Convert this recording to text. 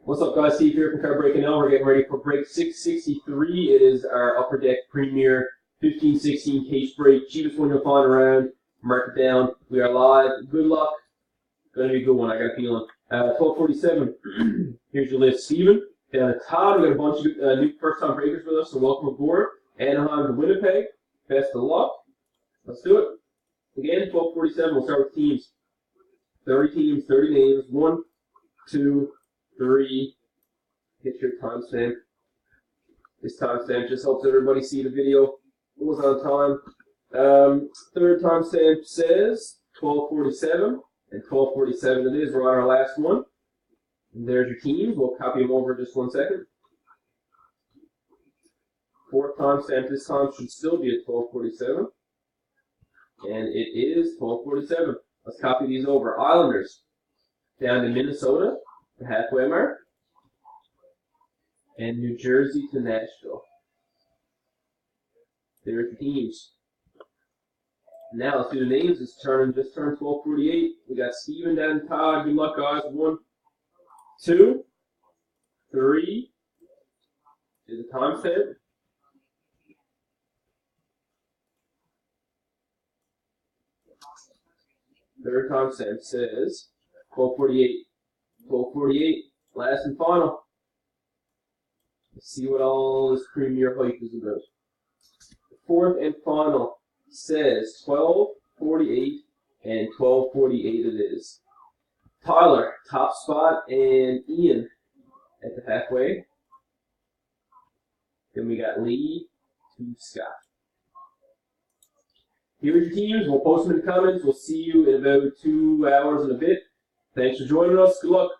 What's up, guys? Steve here from Card Breaking Now. We're getting ready for break 663. It is our Upper Deck Premier 15-16 case break. Cheapest one you'll find around. Mark it down. We are live. Good luck. Going to be a good one. I got a feeling. 1247. Here's your list. Steven. Down at Todd. We got a bunch of new first-time breakers with us, so welcome aboard. Anaheim to Winnipeg. Best of luck. Let's do it. Again, 1247. We'll start with teams. 30 teams, 30 names. 1, 2, 3. Hit your timestamp. This timestamp just helps everybody see the video. It was on time. Third timestamp says 1247, and 1247 it is. We're on our last one. And there's your teams. We'll copy them over just 1 second. Fourth timestamp this time should still be at 1247. And it is 1247. Let's copy these over. Islanders down to Minnesota, the halfway mark. And New Jersey to Nashville. There's the teams. Now let's do the names. Just turned 1248. We got Steven down and Todd. Good luck, guys. 1, 2, 3. Is the timestamp. Third timestamp says 1248. 1248. Last and final. Let's see what all this premier hype is about. The fourth and final says 1248, and 1248 it is. Tyler, top spot, and Ian at the halfway. Then we got Lee to Scott. Here are your teams. We'll post them in the comments. We'll see you in about 2 hours and a bit. Thanks for joining us. Good luck.